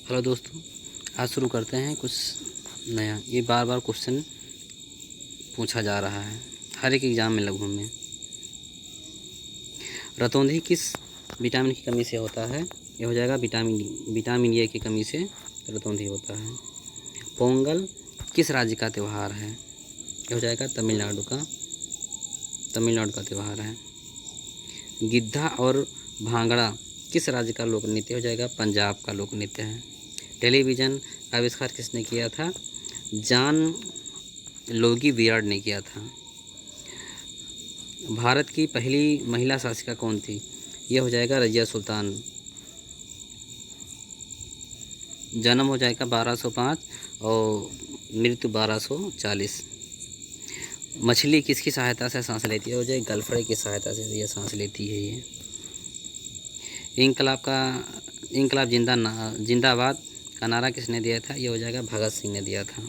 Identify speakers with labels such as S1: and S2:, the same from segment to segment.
S1: Hello दोस्तों, आज शुरू करते हैं कुछ नया। ये बार बार क्वेश्चन पूछा जा रहा है हर एक एग्ज़ाम में लगभग में। रतौंधी किस विटामिन की कमी से होता है? ये हो जाएगा विटामिन ए की कमी से रतौंधी होता है। पोंगल किस राज्य का त्यौहार है? ये हो जाएगा तमिलनाडु का त्यौहार है। गिद्धा और भांगड़ा किस राज्य का लोक नृत्य? हो जाएगा पंजाब का लोक नृत्य है। टेलीविज़न का आविष्कार किसने किया था? जॉन लोगी वियर्ड ने किया था। भारत की पहली महिला शासिका कौन थी? यह हो जाएगा रज़िया सुल्तान। जन्म हो जाएगा 1205 और मृत्यु 1240। मछली किसकी सहायता से सांस लेती है? हो जाए गलफड़े की सहायता से यह सांस लेती है। ये इंकलाब जिंदाबाद का नारा किसने दिया था? यह हो जाएगा भगत सिंह ने दिया था।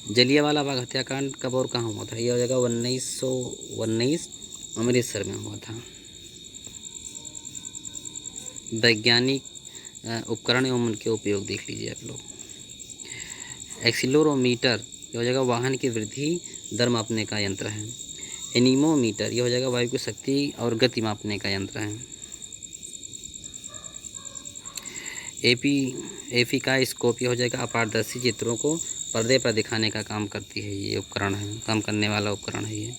S1: जलियांवाला बाग हत्याकांड कब और कहाँ हुआ था? यह हो जाएगा 1919 अमृतसर में हुआ था। वैज्ञानिक उपकरण एवं उनके उपयोग देख लीजिए आप लोग। एक्सीलरोमीटर यह हो जाएगा वाहन की वृद्धि दर मापने का यंत्र है। एनीमोमीटर यह हो जाएगा वायु की शक्ति और गति मापने का यंत्र है। एपिकाइस्कोप यह हो जाएगा अपारदर्शी चित्रों को पर्दे पर दिखाने का काम करती है। ये उपकरण है, काम करने वाला उपकरण है ये।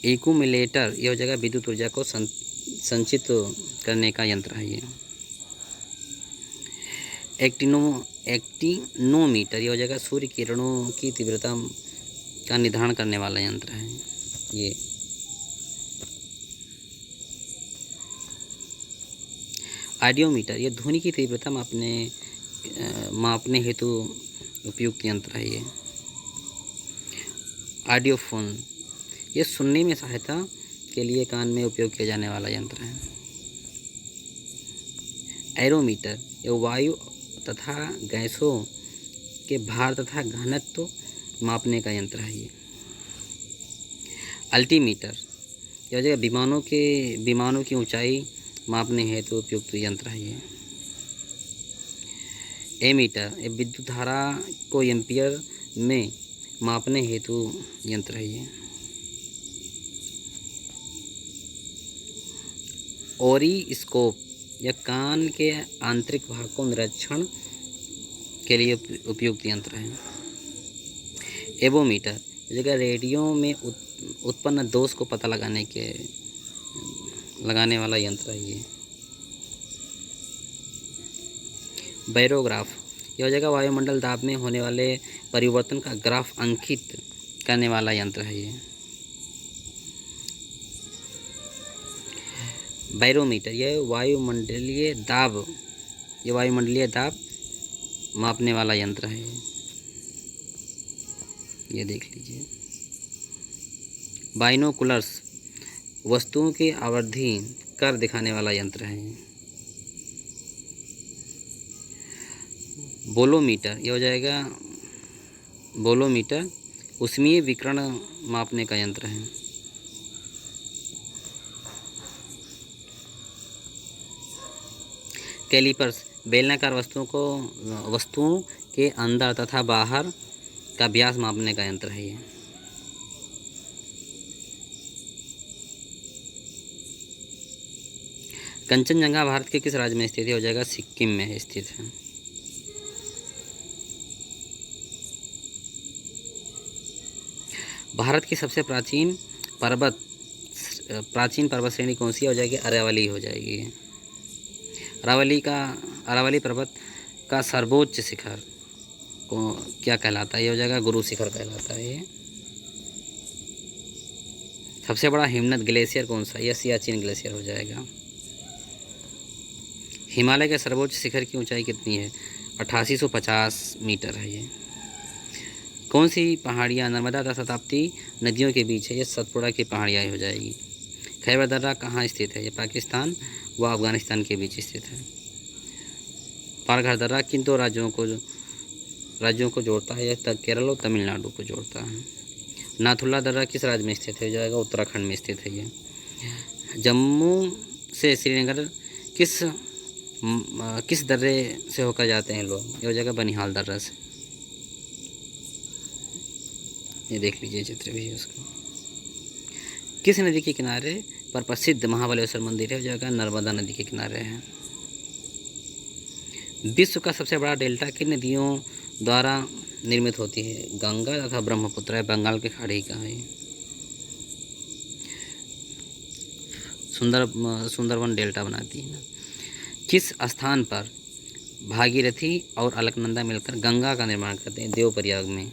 S1: एक्यूमुलेटर यह हो जाएगा विद्युत ऊर्जा को संचित करने का यंत्र है ये। एक्टिनोमीटर यह हो जाएगा सूर्य किरणों की तीव्रता का निर्धारण करने वाला यंत्र है ये। ऑडियोमीटर यह ध्वनि की तीव्रता मापने हेतु उपयुक्त यंत्र है ये। ऑडियोफोन यह सुनने में सहायता के लिए कान में उपयोग किया जाने वाला यंत्र है। एरोमीटर यह वायु तथा गैसों के भार तथा घनत्व मापने का यंत्र है ये। अल्टीमीटर यह जगह विमानों की ऊंचाई मापने हेतु उपयुक्त यंत्र है ये। एमीटर ये विद्युत धारा को एम्पियर में मापने हेतु यंत्र है ये। ओरिस्कोप यह कान के आंतरिक भाग को निरीक्षण के लिए उपयुक्त यंत्र है। एवोमीटर जगह रेडियो में उत्पन्न दोष को पता लगाने वाला यंत्र है ये। बैरोग्राफ यह हो जाएगा वायुमंडल दाब में होने वाले परिवर्तन का ग्राफ अंकित करने वाला यंत्र है ये। बैरोमीटर यह वायुमंडलीय दाब मापने वाला यंत्र है ये देख लीजिए। बाइनोकुलर्स वस्तुओं की आवृद्धि कर दिखाने वाला यंत्र है। बोलोमीटर यह हो जाएगा ऊष्मीय विकिरण मापने का यंत्र है। कैलिपर्स बेलनाकार वस्तुओं के अंदर तथा बाहर का व्यास मापने का यंत्र है ये। कंचनजंगा भारत के किस राज्य में स्थित है? हो जाएगा सिक्किम में स्थित है। भारत की सबसे प्राचीन पर्वत श्रेणी कौन सी हो जाएगी? अरावली हो जाएगी। अरावली पर्वत का सर्वोच्च शिखर को क्या कहलाता है? ये हो जाएगा गुरु शिखर कहलाता है ये। सबसे बड़ा हिमनद ग्लेशियर कौन सा? यह सियाचिन ग्लेशियर हो जाएगा। हिमालय के सर्वोच्च शिखर की ऊंचाई कितनी है? 8850 मीटर है ये। कौन सी पहाड़ियाँ नर्मदा तथा ताप्ती नदियों के बीच है? ये सतपुड़ा की पहाड़ियाँ हो जाएगी। खैबर दर्रा कहाँ स्थित है? ये पाकिस्तान व अफगानिस्तान के बीच स्थित है। पालघर दर्रा किन दो राज्यों को जोड़ता है? यह केरल और तमिलनाडु को जोड़ता है। नाथुला दर्रा किस राज्य में स्थित है? हो जाएगा उत्तराखंड में स्थित है ये। जम्मू से श्रीनगर किस किस दर्रे से होकर जाते हैं लोग? ये हो जाएगा बनिहाल दर्रा से। ये देख लीजिए चित्र भी है उसका। किस नदी के किनारे पर प्रसिद्ध महाबलेश्वर मंदिर है? हो जाएगा नर्मदा नदी के किनारे है। विश्व का सबसे बड़ा डेल्टा किन नदियों द्वारा निर्मित होती है? गंगा तथा ब्रह्मपुत्र है, बंगाल के खाड़ी का है। सुंदरवन डेल्टा बनाती है ना। किस स्थान पर भागीरथी और अलकनंदा मिलकर गंगा का निर्माण करते हैं? देवप्रयाग में।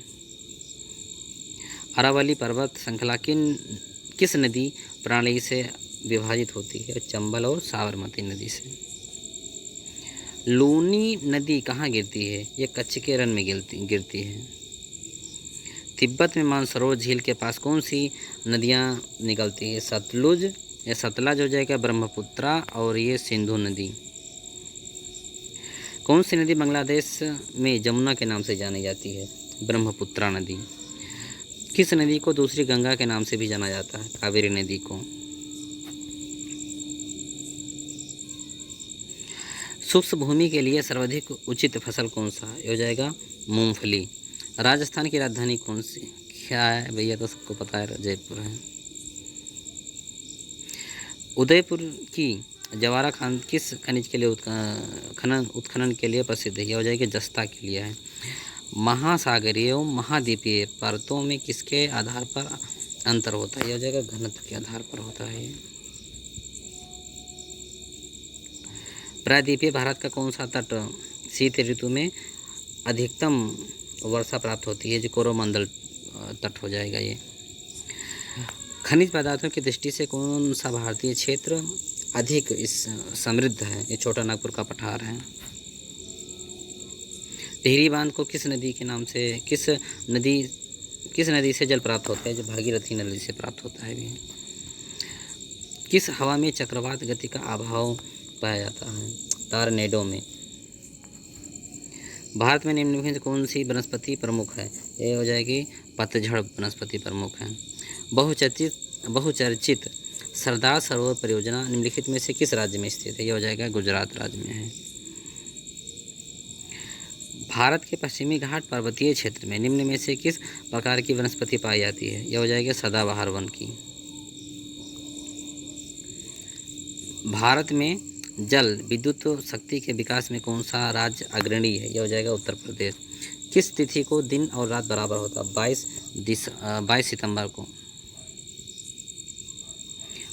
S1: अरावली पर्वत श्रृंखला किस नदी प्रणाली से विभाजित होती है? चंबल और साबरमती नदी से। लूनी नदी कहाँ गिरती है? ये कच्छ के रण में गिरती है। तिब्बत में मानसरोवर झील के पास कौन सी नदियाँ निकलती है? सतलुज या सतलज हो जाएगा, ब्रह्मपुत्रा और ये सिंधु नदी। कौन सी नदी बांग्लादेश में जमुना के नाम से जानी जाती है? ब्रह्मपुत्रा नदी। किस नदी को दूसरी गंगा के नाम से भी जाना जाता है? कावेरी नदी को। शुष्क भूमि के लिए सर्वाधिक उचित फसल कौन सा है? हो जाएगा मूंगफली। राजस्थान की राजधानी कौन सी क्या है? भैया तो सबको पता है, जयपुर है। उदयपुर की जवारा खान किस खनिज के लिए उत्खनन के लिए प्रसिद्ध है? यह हो जाएगी जस्ता के लिए है। महासागरीय एवं महाद्वीपीय परतों में किसके आधार पर अंतर होता है? यह हो जाएगा घनत्व के आधार पर होता है। प्रायद्वीपीय भारत का कौन सा तट शीत ऋतु में अधिकतम वर्षा प्राप्त होती है? जो कोरोमंडल तट हो जाएगा ये। खनिज पदार्थों की दृष्टि से कौन सा भारतीय क्षेत्र अधिक समृद्ध है? ये छोटा नागपुर का पठार है। टिहरी बांध को किस नदी के नाम से किस नदी से जल प्राप्त होता है? जो भागीरथी नदी से प्राप्त होता है भी। किस हवा में चक्रवात गति का अभाव पाया जाता है? टॉर्नेडो में। भारत में निम्नलिखित में कौन सी वनस्पति प्रमुख है? ये हो जाएगी पतझड़ वनस्पति प्रमुख है। बहुचर्चित सरदार सरोवर परियोजना निम्नलिखित में से किस राज्य में स्थित है? यह हो जाएगा गुजरात राज्य में है। भारत के पश्चिमी घाट पर्वतीय क्षेत्र में निम्न में से किस प्रकार की वनस्पति पाई जाती है? यह हो जाएगी सदाबहार वन की। भारत में जल विद्युत शक्ति के विकास में कौन सा राज्य अग्रणी है? यह हो जाएगा उत्तर प्रदेश। किस तिथि को दिन और रात बराबर होता है? 22 सितंबर को।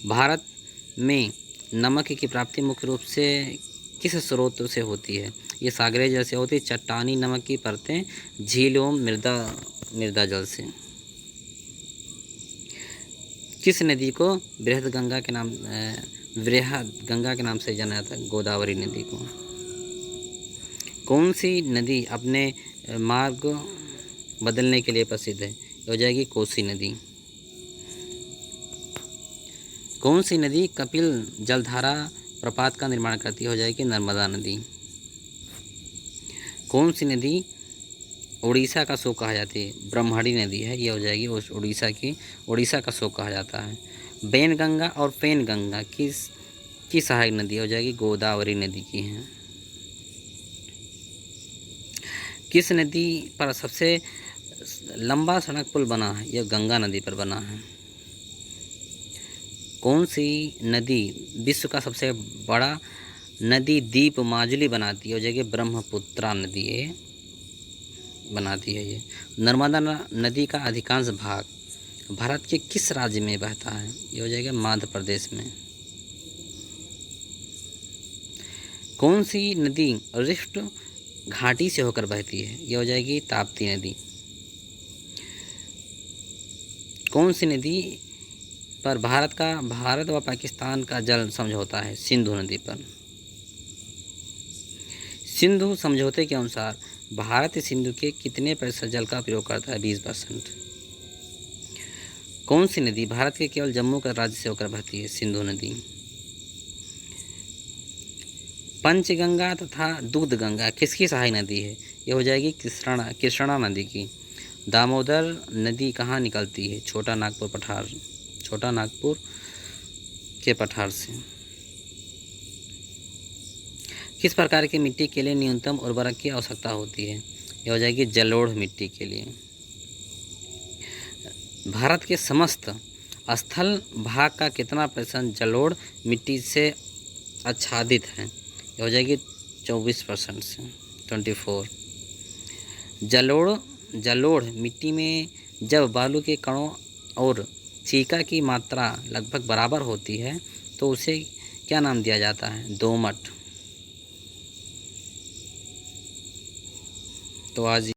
S1: भारत में नमक की प्राप्ति मुख्य रूप से किस स्रोत से होती है? ये सागरीय जल से होती है। चट्टानी नमक की परतें, झील एवं मृदा जल से। किस नदी को बृहद गंगा के नाम से जाना जाता है? गोदावरी नदी को। कौन सी नदी अपने मार्ग बदलने के लिए प्रसिद्ध है? हो जाएगी कोसी नदी। कौन सी नदी कपिल जलधारा प्रपात का निर्माण करती है? हो जाएगी नर्मदा नदी। कौन सी नदी उड़ीसा का शोक कहा जाती है? ब्रह्मणी नदी है, ये हो जाएगी उड़ीसा का शोक कहा जाता है। बैनगंगा और पैनगंगा की सहायक नदी हो जाएगी गोदावरी नदी की है। किस नदी पर सबसे लंबा सड़क पुल बना है? यह गंगा नदी पर बना है। कौन सी नदी विश्व का सबसे बड़ा नदी द्वीप माजुली बनाती है? हो जाएगी ब्रह्मपुत्रा नदी ये बनाती है। ये नर्मदा नदी का अधिकांश भाग भारत के किस राज्य में बहता है? ये हो जाएगा मध्य प्रदेश में। कौन सी नदी रिफ्ट घाटी से होकर बहती है? ये हो जाएगी ताप्ती नदी। कौन सी नदी पर भारत व पाकिस्तान का जल समझौता है? सिंधु नदी पर। सिंधु समझौते के अनुसार भारत सिंधु के कितने प्रतिशत जल का प्रयोग करता है? 20%। कौन सी नदी भारत के केवल जम्मू का राज्य से होकर बहती है? सिंधु नदी। पंचगंगा तथा दूधगंगा किसकी सहायक नदी है? ये हो जाएगी कृष्णा नदी की। दामोदर नदी कहाँ निकलती है? छोटा नागपुर के पठार से। किस प्रकार की मिट्टी के लिए न्यूनतम उर्वरक की आवश्यकता होती है? यह हो जाएगी जलोढ़ मिट्टी के लिए। भारत के समस्त स्थल भाग का कितना % जलोढ़ मिट्टी से आच्छादित है? यह हो जाएगी 24% से 24। जलोढ़ मिट्टी में जब बालू के कणों और चीका की मात्रा लगभग बराबर होती है तो उसे क्या नाम दिया जाता है? दोमट। तो आज